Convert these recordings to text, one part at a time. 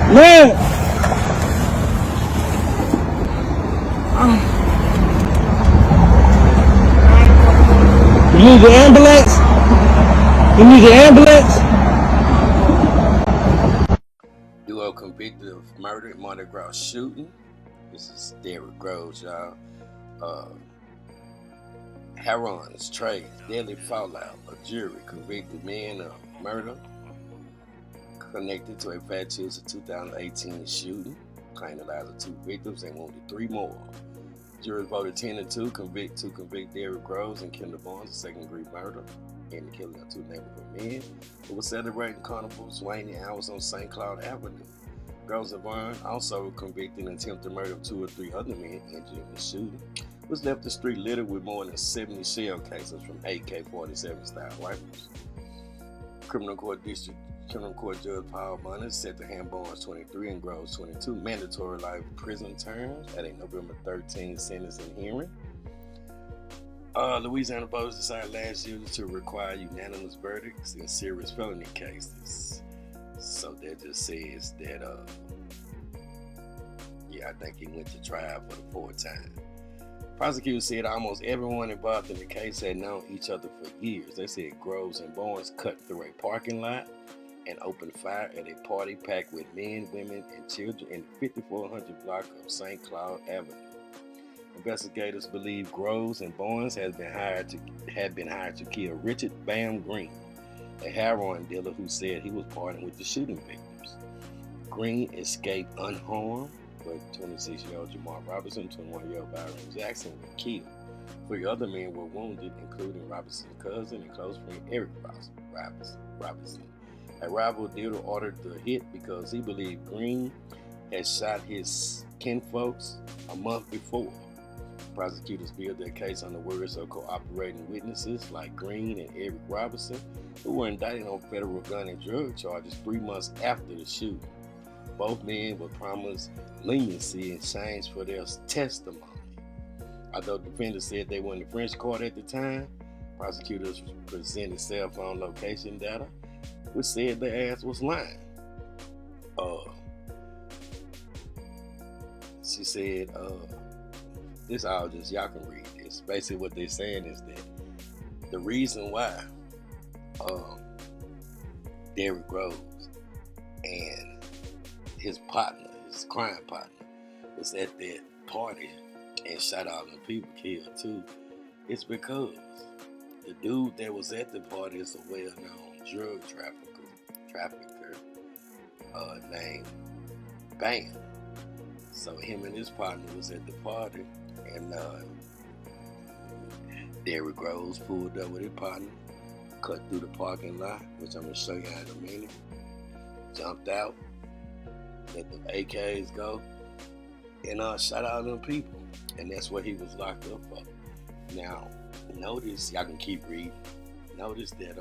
Man! You need the ambulance? You need the ambulance? Duo convicted of murder in Mardi Gras shooting. This is Derrick Groves, y'all. Heron's trade, deadly fallout. A jury convicted men of murder connected to a Fat Tuesday 2018 shooting, claimed the lives of 2 victims and wounded 3 more. Jury voted 10-2 to convict Derrick Groves and Kendall Barnes of second-degree murder in the killing of 2 neighborhood men who were celebrating carnival's waning hours on St. Cloud Avenue. Groves and Barnes also convicted in attempted murder of 2 or 3 other men injured in the shooting, which left the street littered with more than 70 shell casings from AK-47 style rifles. Criminal Court Judge Paul Bunner set to hand Barnes 23 and Groves 22 mandatory life prison terms at a November 13th sentencing hearing. Louisiana voters decided last year to require unanimous verdicts in serious felony cases. So that just says that, I think he went to trial for the 4th time. Prosecutors said almost everyone involved in the case had known each other for years. They said Groves and Barnes cut through a parking lot and opened fire at a party packed with men, women, and children in the 5400 block of St. Cloud Avenue. Investigators believe Groves and Barnes had been hired to kill Richard Bam Green, a heroin dealer who said he was partnering with the shooting victims. Green escaped unharmed, but 26-year-old Jamal Robinson, 21-year-old Byron Jackson were killed. 3 other men were wounded, including Robinson's cousin and close friend Eric Robinson. A rival dealer ordered the hit because he believed Green had shot his kinfolks a month before. Prosecutors built their case on the words of cooperating witnesses like Green and Eric Robinson, who were indicted on federal gun and drug charges 3 months after the shooting. Both men were promised leniency in exchange for their testimony. Although defendants said they were in the French court at the time, prosecutors presented cell phone location data, which said their ass was lying. She said, this all just, y'all can read this. Basically what they're saying is that the reason why Derrick Groves and his partner, his crime partner, was at that party and shot all the people, killed 2, it's because the dude that was at the party is a well-known drug trafficker named Bam. So him and his partner was at the party, and Derrick Groves pulled up with his partner, cut through the parking lot, which I'm going to show you in a minute, jumped out, let the AKs go, and shot all them people. And that's what he was locked up for. Now, notice, y'all can keep reading, notice that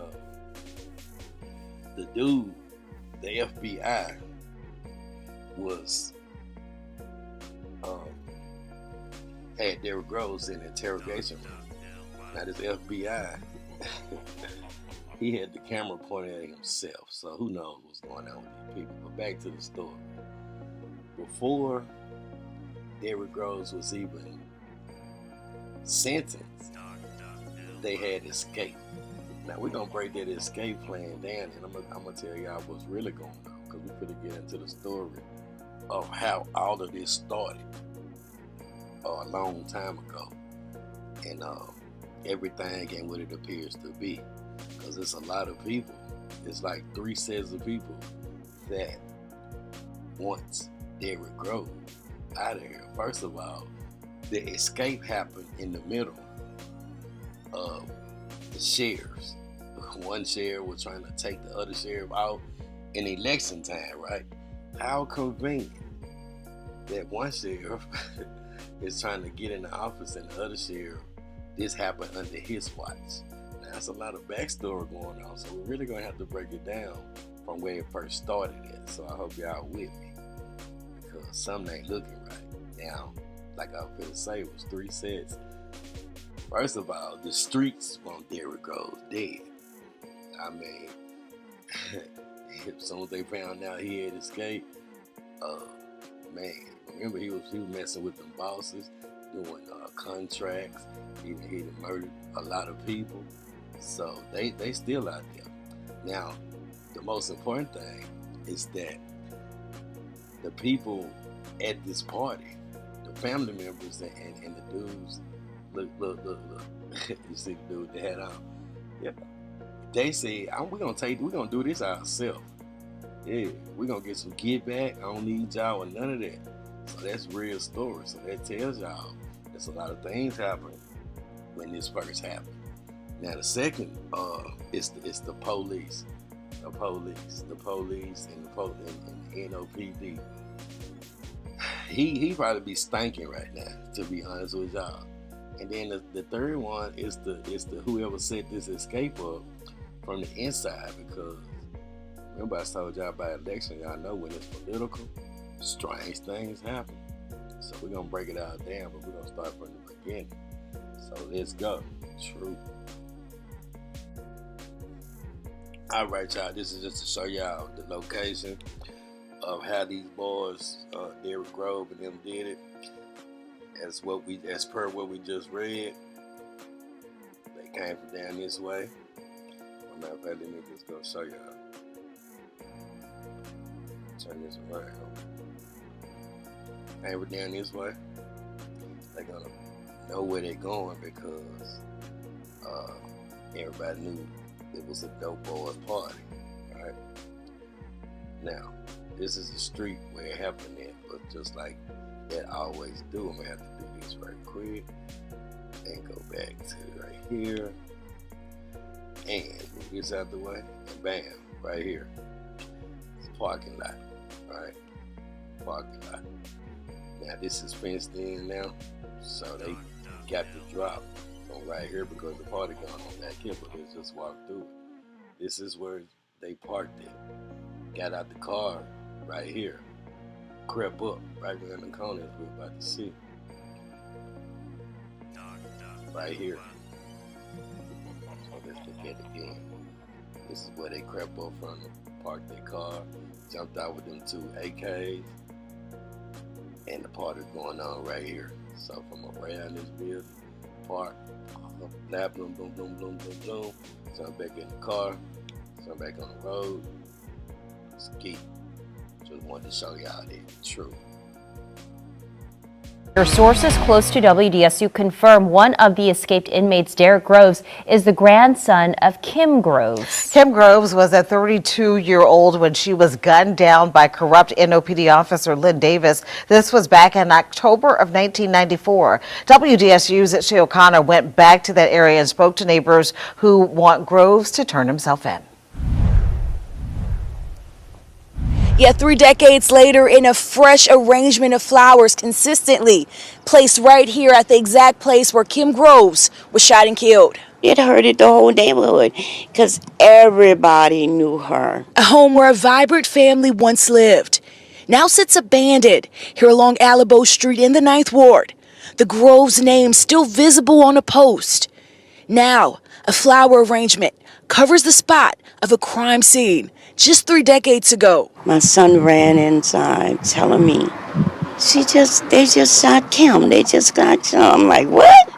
the dude, the FBI, was had Derrick Groves in the interrogation room. Now this FBI, he had the camera pointed at himself, so who knows what's going on with these people. But back to the story. Before Derrick Groves was even sentenced, they had escaped. Now we're gonna break that escape plan down, and I'm gonna tell y'all what's really going on, because we're gonna get into the story of how all of this started a long time ago, and everything ain't what it appears to be, because it's a lot of people. It's like 3 sets of people that wants Derrick Groves out of here. First of all, the escape happened in the middle of the sheriffs. One sheriff was trying to take the other sheriff out in election time, right? How convenient that one sheriff is trying to get in the office and the other sheriff, this happened under his watch. Now, that's a lot of backstory going on, so we're really going to have to break it down from where it first started at. So I hope y'all with me, because something ain't looking right. Now, like I was going to say, it was 3 sets. First of all, the streets want Derrick Groves dead. I mean, as soon as they found out he had escaped, Man, remember he was messing with them bosses, doing contracts. He murdered a lot of people, so they still out there. Now, the most important thing is that the people at this party, the family members and the dudes, look. You see the dude that had on? Yeah. They said, we're gonna do this ourselves. Yeah, we're gonna get some get back. I don't need y'all or none of that. So that's real story. So that tells y'all there's a lot of things happening when this first happened. Now the second is the police. The police and the NOPD. He probably be stinking right now, to be honest with y'all. And then the third one is the whoever set this escape up from the inside, because remember I told y'all about election, y'all know when it's political, strange things happen. So we're gonna break it out down, but we're gonna start from the beginning. So let's go. True. Alright y'all, this is just to show y'all the location of how these boys, Derrick Groves and them did it. As per what we just read, they came from down this way. Matter of fact, let me just go show y'all. Turn this around. Came from down this way. They're gonna know where they're going because everybody knew it was a dope boys party. Alright. Now, this is the street where it happened at, but just like that I always do, I'm gonna have to do this right quick and go back to right here and move this out the way, and bam, right here. It's a parking lot, right? Parking lot. Now this is fenced in now, so they got the drop on right here because the party going on back here, but they just walked through it. This is where they parked it. Got out the car right here. Crept up right around the corner as we're about to see. Right here. So let's look at it again. This is where they crept up from, parked their car, jumped out with them 2 AKs, and the party's going on right here. So from around this building, park, lap, boom, boom, boom, boom, boom, boom, jump back in the car, jump back on the road, ski. Just wanted to show y'all that true. Sources close to WDSU confirm one of the escaped inmates, Derrick Groves, is the grandson of Kim Groves. Kim Groves was a 32-year-old when she was gunned down by corrupt NOPD officer Lynn Davis. This was back in October of 1994. WDSU's Shay O'Connor went back to that area and spoke to neighbors who want Groves to turn himself in. Yet 3 decades later, in a fresh arrangement of flowers consistently placed right here at the exact place where Kim Groves was shot and killed. It hurted the whole neighborhood because everybody knew her. A home where a vibrant family once lived now sits abandoned here along Alabo Street in the 9th Ward. The Groves name still visible on a post. Now, a flower arrangement covers the spot of a crime scene just 3 decades ago. My son ran inside telling me, they just shot Kim. They just got Kim. I'm like, what?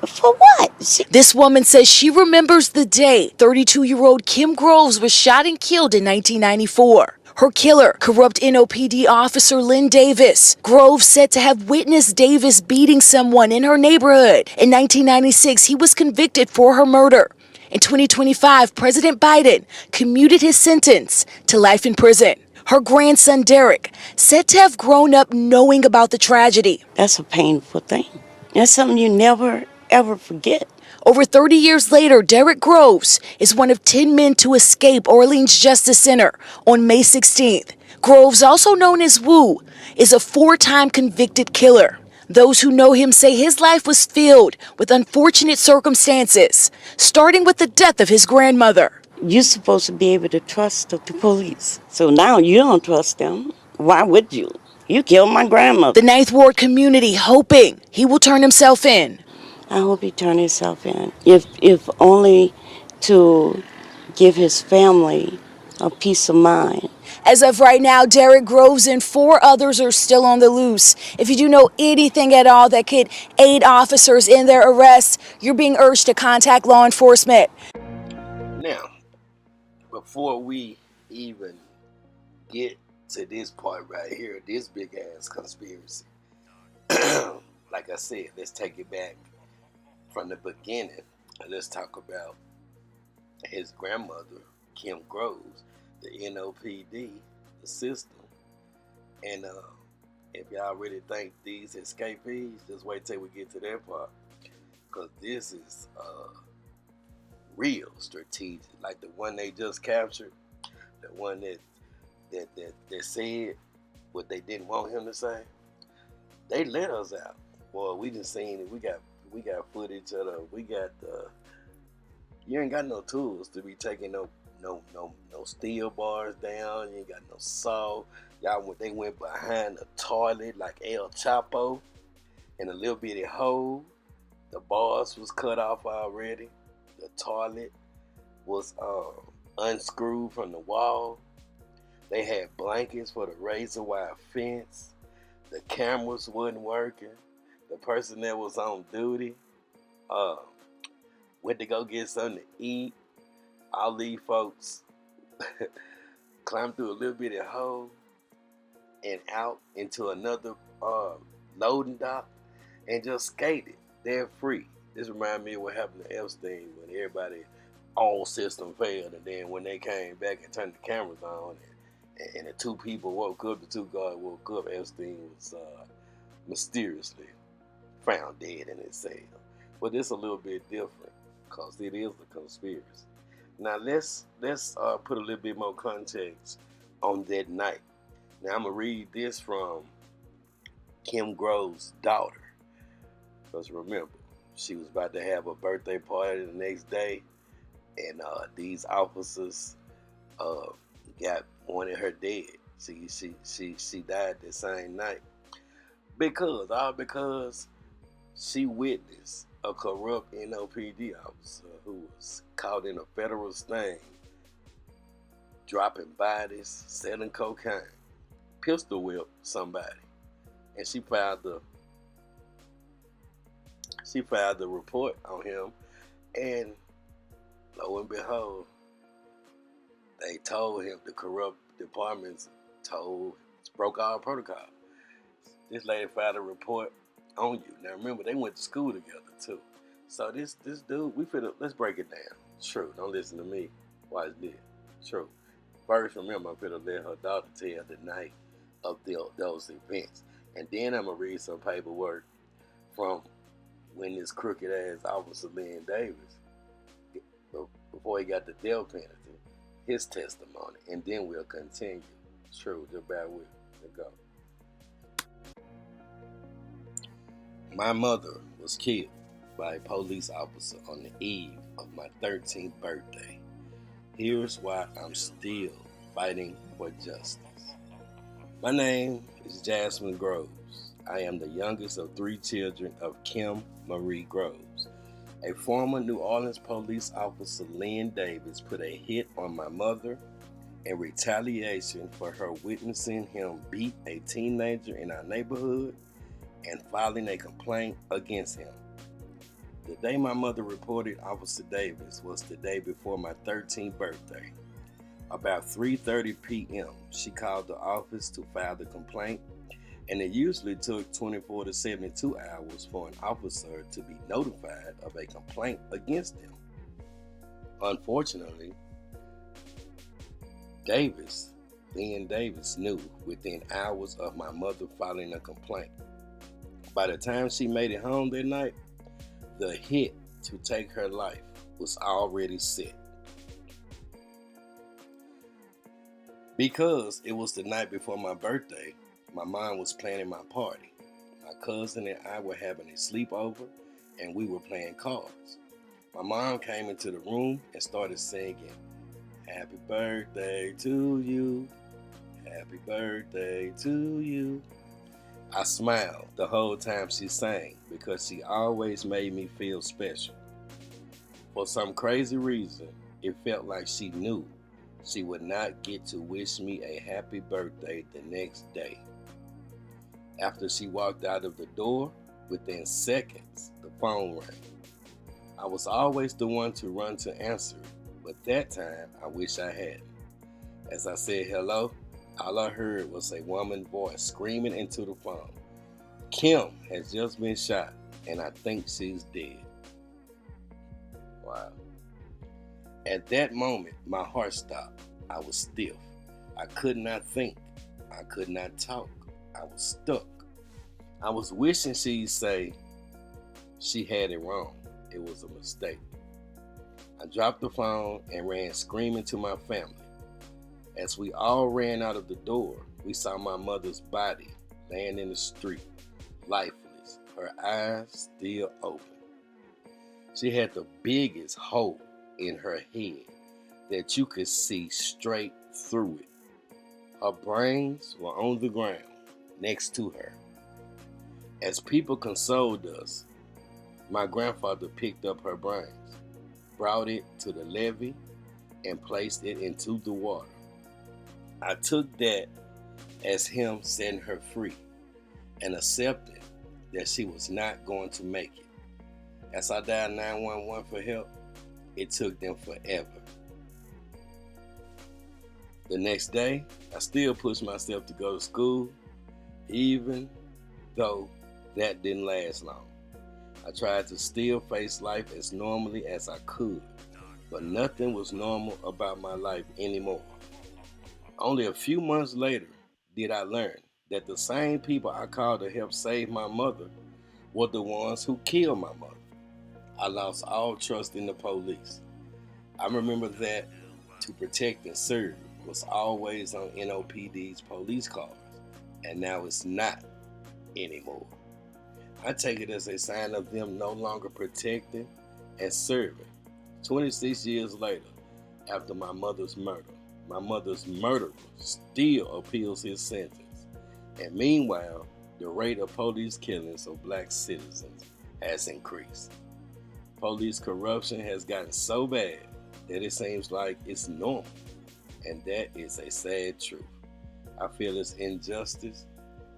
For what? This woman says she remembers the day 32-year-old Kim Groves was shot and killed in 1994. Her killer, corrupt NOPD officer Lynn Davis. Groves said to have witnessed Davis beating someone in her neighborhood. In 1996, he was convicted for her murder. In 2025, President Biden commuted his sentence to life in prison. Her grandson, Derrick, said to have grown up knowing about the tragedy. That's a painful thing. That's something you never, ever forget. Over 30 years later, Derrick Groves is one of 10 men to escape Orleans Justice Center on May 16th. Groves, also known as Woo, is a 4-time convicted killer. Those who know him say his life was filled with unfortunate circumstances, starting with the death of his grandmother. You're supposed to be able to trust the police. So now you don't trust them. Why would you? You killed my grandmother. The 9th Ward community hoping he will turn himself in. I hope he turns himself in. If only to give his family a peace of mind. As of right now, Derrick Groves and 4 others are still on the loose. If you do know anything at all that could aid officers in their arrests, you're being urged to contact law enforcement. Now, before we even get to this part right here, this big ass conspiracy, like I said, let's take it back from the beginning and let's talk about his grandmother, Kim Groves, the NOPD, the system. And if y'all really think these escapees, just wait till we get to that part, because this is real strategic. Like the one they just captured, the one that said what they didn't want him to say. They let us out. Boy, we just seen it. We got footage of the. We got the. You ain't got no tools to be taking no steel bars down. You ain't got no saw. They went behind the toilet like El Chapo in a little bitty hole. The bars was cut off already. The toilet was unscrewed from the wall. They had blankets for the razor wire fence. The cameras wasn't working. The person that was on duty went to go get something to eat. All these folks climbed through a little bitty hole and out into another loading dock and just skated. They're free. This reminds me of what happened to Epstein when everybody, all system failed, and then when they came back and turned the cameras on and the 2 people woke up, the 2 guards woke up, Epstein was mysteriously found dead in his cell. But this a little bit different because it is a conspiracy. Now let's put a little bit more context on that night. Now I'm gonna read this from Kim Groves' daughter, because remember, she was about to have a birthday party the next day, and these officers wanted her dead. She died the same night because she witnessed a corrupt NOPD officer who was caught in a federal sting, dropping bodies, selling cocaine, pistol whipped somebody, and she filed the report on him, and lo and behold, they told him, the corrupt departments broke all protocol. This lady filed a report on you. Now remember, they went to school together too. So this dude, let's break it down. True, don't listen to me. Watch this. True. First, remember, I'm finna let her daughter tell the night of those events. And then I'm gonna read some paperwork from when this crooked ass officer Lynn Davis, before he got the death penalty, his testimony, and then we'll continue. True, just bear with me. Let's go. My mother was killed by a police officer on the eve of my 13th birthday. Here's why I'm still fighting for justice. My name is Jasmine Groves. I am the youngest of 3 children of Kim Marie Groves. A former New Orleans police officer, Lynn Davis, put a hit on my mother in retaliation for her witnessing him beat a teenager in our neighborhood and filing a complaint against him. The day my mother reported Officer Davis was the day before my 13th birthday. About 3:30 p.m., she called the office to file the complaint, and it usually took 24 to 72 hours for an officer to be notified of a complaint against him. Unfortunately, Lynn Davis knew within hours of my mother filing a complaint. By the time she made it home that night, the hit to take her life was already set. Because it was the night before my birthday, my mom was planning my party. My cousin and I were having a sleepover, and we were playing cards. My mom came into the room and started singing, "Happy birthday to you, happy birthday to you." I smiled the whole time she sang because she always made me feel special. For some crazy reason, it felt like she knew she would not get to wish me a happy birthday the next day. After she walked out of the door, within seconds, the phone rang. I was always the one to run to answer it, but that time I wish I hadn't. As I said hello, all I heard was a woman's voice screaming into the phone. Kim has just been shot, and I think she's dead. Wow. At that moment, my heart stopped. I was stiff. I could not think. I could not talk. I was stuck. I was wishing she'd say she had it wrong. It was a mistake. I dropped the phone and ran screaming to my family. As we all ran out of the door, we saw my mother's body laying in the street, lifeless, her eyes still open. She had the biggest hole in her head that you could see straight through it. Her brains were on the ground next to her. As people consoled us, my grandfather picked up her brains, brought it to the levee, and placed it into the water. I took that as him setting her free and accepting that she was not going to make it. As I dialed 911 for help, it took them forever. The next day, I still pushed myself to go to school, even though that didn't last long. I tried to still face life as normally as I could, but nothing was normal about my life anymore. Only a few months later did I learn that the same people I called to help save my mother were the ones who killed my mother. I lost all trust in the police. I remember that to protect and serve was always on NOPD's police cars, and now it's not anymore. I take it as a sign of them no longer protecting and serving. 26 years later, after my mother's murderer still appeals his sentence. And meanwhile, the rate of police killings of black citizens has increased. Police corruption has gotten so bad that it seems like it's normal. And that is a sad truth. I feel it's injustice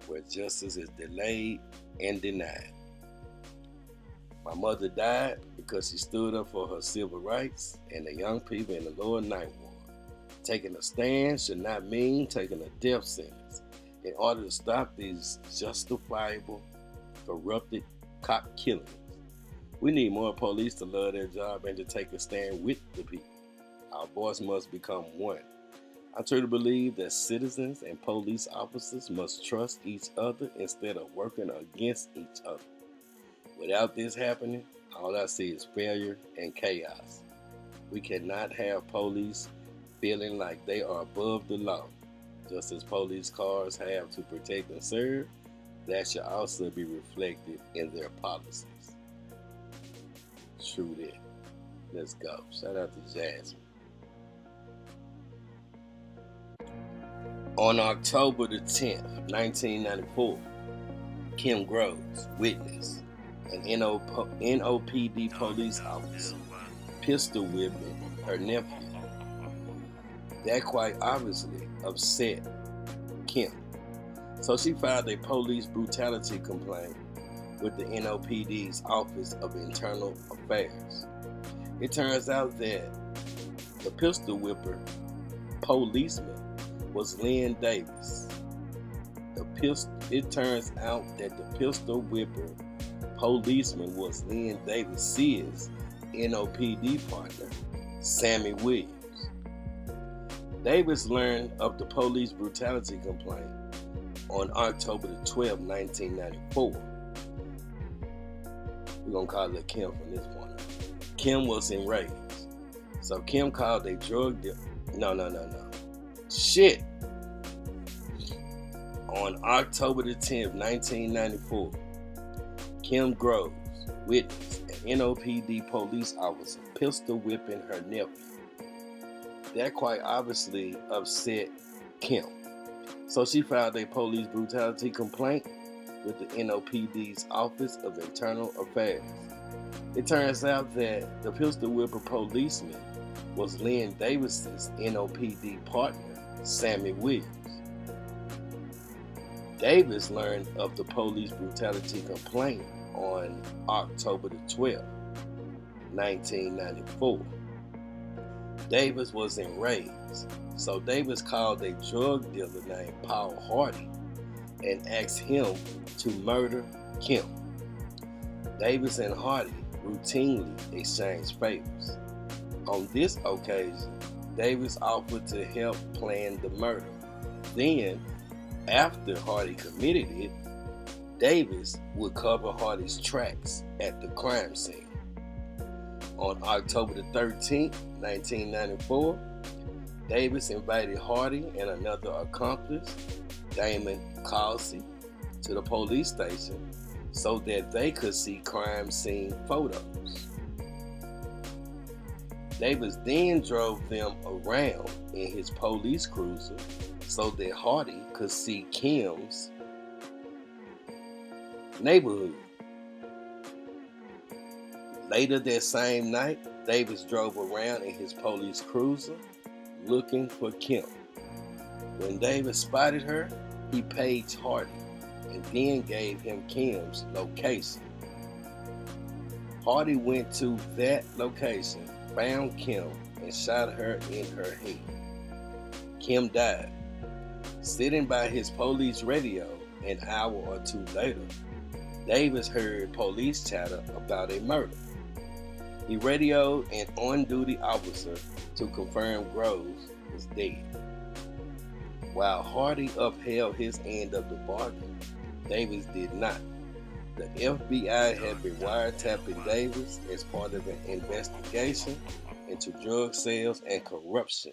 where justice is delayed and denied. My mother died because she stood up for her civil rights and the young people in the lower ninth ward. Taking a stand should not mean taking a death sentence. In order to stop these justifiable, corrupted cop killings, we need more police to love their job and to take a stand with the people. Our voice must become one. I truly believe that citizens and police officers must trust each other instead of working against each other. Without this happening, all I see is failure and chaos. We cannot have police feeling like they are above the law. Just as police cars have to protect and serve, that should also be reflected in their policies. True that. Let's go. Shout out to Jasmine. On October the 10th, 1994, Kim Groves, witness, an NOPD police officer, pistol whipping her nephew. That quite obviously upset Kim. So she filed a police brutality complaint with the NOPD's Office of Internal Affairs. It turns out that the pistol whipper policeman was Lynn Davis. It turns out that the pistol whipper policeman was Lynn Davis' NOPD partner, Sammy Williams. Davis learned of the police brutality complaint on October the 12th, 1994. We're going to call it Kim from this point on. Kim was enraged. So Kim called a drug dealer. No. Shit. On October the 10th, 1994, Kim Groves witnessed an NOPD police officer pistol whipping her nephew. That quite obviously upset Kim. So she filed a police brutality complaint with the NOPD's Office of Internal Affairs. It turns out that the pistol whipper policeman was Lynn Davis's NOPD partner, Sammy Williams. Davis learned of the police brutality complaint on October the 12th, 1994. Davis was enraged, so Davis called a drug dealer named Paul Hardy and asked him to murder Kim. Davis and Hardy routinely exchanged favors. On this occasion, Davis offered to help plan the murder. Then, after Hardy committed it, Davis would cover Hardy's tracks at the crime scene. On October the 13th, 1994, Davis invited Hardy and another accomplice, Damon Causey, to the police station so that they could see crime scene photos. Davis then drove them around in his police cruiser so that Hardy could see Kim's neighborhood. Later that same night, Davis drove around in his police cruiser looking for Kim. When Davis spotted her, he paged Hardy and then gave him Kim's location. Hardy went to that location, found Kim, and shot her in her head. Kim died. Sitting by his police radio an hour or two later, Davis heard police chatter about a murder. He radioed an on-duty officer to confirm Groves was dead. While Hardy upheld his end of the bargain, Davis did not. The FBI had been wiretapping Davis as part of an investigation into drug sales and corruption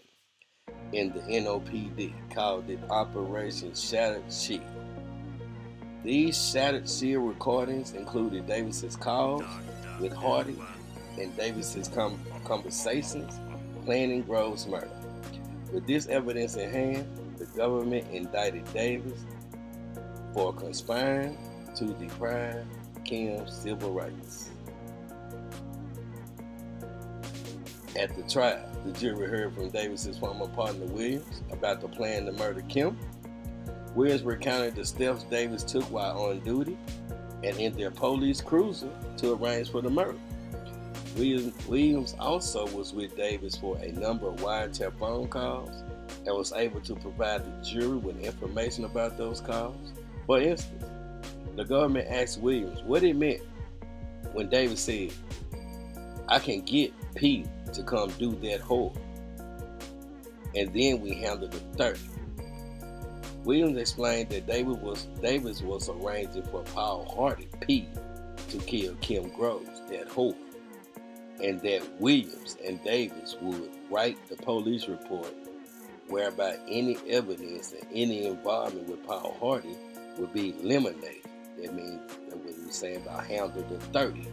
in the NOPD, called it Operation Shattered Shield. These Shattered Shield recordings included Davis's calls with Hardy and Davis's conversations planning Groves' murder. With this evidence in hand, the government indicted Davis for conspiring to deprive Kim's civil rights. At the trial, the jury heard from Davis's former partner Williams about the plan to murder Kim. Williams recounted the steps Davis took while on duty and in their police cruiser to arrange for the murder. Williams also was with Davis for a number of wiretap phone calls and was able to provide the jury with information about those calls. For instance, the government asked Williams what it meant when Davis said, "I can get P to come do that whore, and then we handle the 30. Williams explained that Davis was arranging for Paul Hardy, P, to kill Kim Groves, that whore, and that Williams and Davis would write the police report whereby any evidence and any involvement with Paul Hardy would be eliminated. That means what he was saying about handle the 30.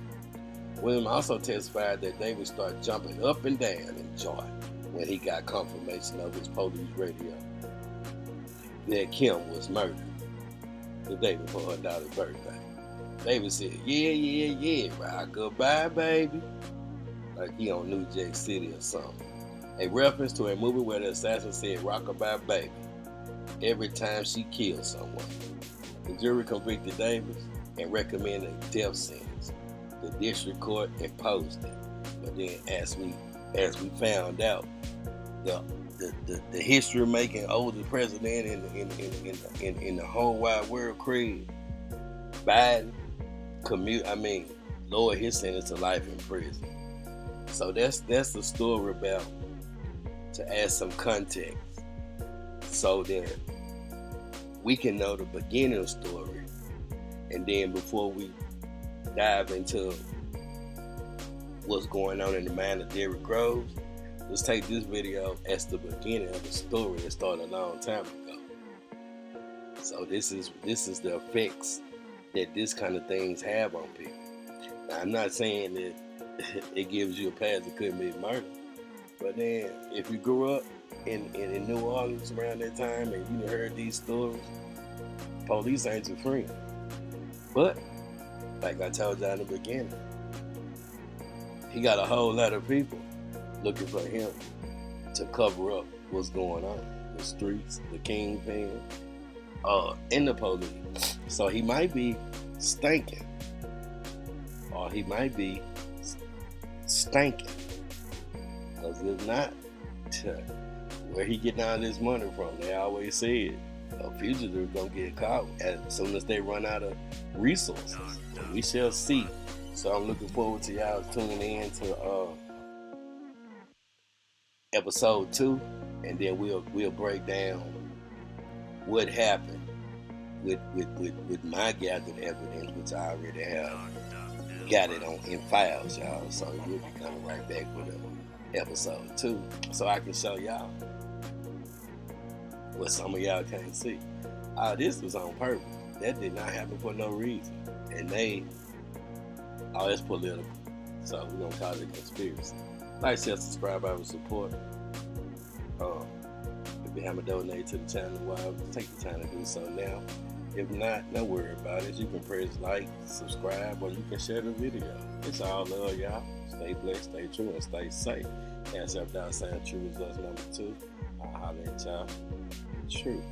Williams also testified that Davis started jumping up and down in joy when he got confirmation of his police radio that Kim was murdered the day before her daughter's birthday. Davis said, yeah, rock goodbye, baby. Like he on New Jack City or something. A reference to a movie where the assassin said rockabye baby every time she killed someone. The jury convicted Davis and recommended a death sentence. The district court imposed it. But then as we found out, the history-making oldest president in the whole wide world, Craig Biden, lowered his sentence to life in prison. So that's the story about, to add some context so that we can know the beginning of the story. And then before we dive into what's going on in the mind of Derrick Groves, let's take this video as the beginning of the story that started a long time ago. So this is the effects that this kind of things have on people. Now, I'm not saying that it gives you a pass to commit murder, but then if you grew up in New Orleans around that time and you heard these stories, police ain't your friend. But like I told y'all in the beginning, he got a whole lot of people looking for him to cover up what's going on. The streets, the kingpin, and the police. So he might be stinking. Or he might be stinking. Because if not, where he getting all this money from? They always said a fugitive gonna get caught as soon as they run out of resources. And we shall see. So I'm looking forward to y'all tuning in to episode 2, and then we'll break down what happened with my gathered evidence, which I already have got it in files, y'all. So we'll be coming right back with episode 2, so I can show y'all what some of y'all can't see. This was on purpose. That did not happen for no reason. And it's political. So we're gonna call it a conspiracy. Like, share, subscribe, I would support. If you haven't donated to the channel, well, take the time to do so now. If not, don't worry about it. You can press like, subscribe, or you can share the video. It's all love, y'all. Stay blessed, stay true, and stay safe. $$TRUUUUUU. I'll holler at y'all. True.